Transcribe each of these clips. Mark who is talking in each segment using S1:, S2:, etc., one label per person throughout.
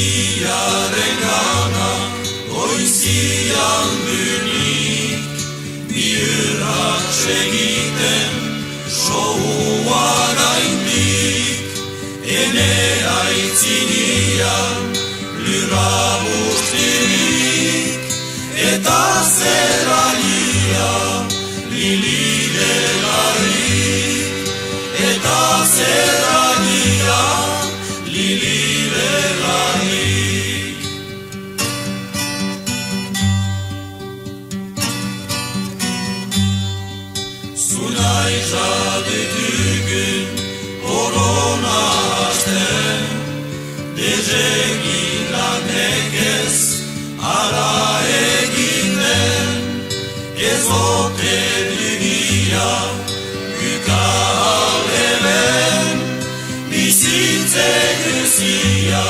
S1: Maitiaren gana goizian dunik, bi urrats egiten sohua gaindik, ene aitzinia lurra bustirik, eta zeralia lilidelarik, eta zeralia lilidelarik. Sunai jadetugun korona hasten, dezegin lanekez ara eginen, ez ote dugia güka aleben, bizitze guzia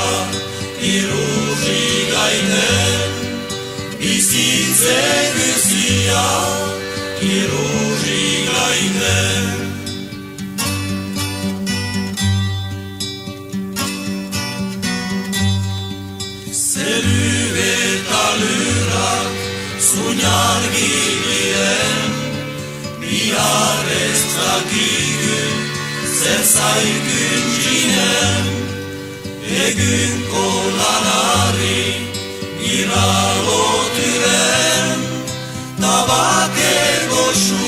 S1: irurri gainen, bizitze guzia irurri gainen. Zeru eta lurrak zuinargi diren, bihar ez dakigu zer zaikun jinen, egunko lanari gira loturen, tabake goxu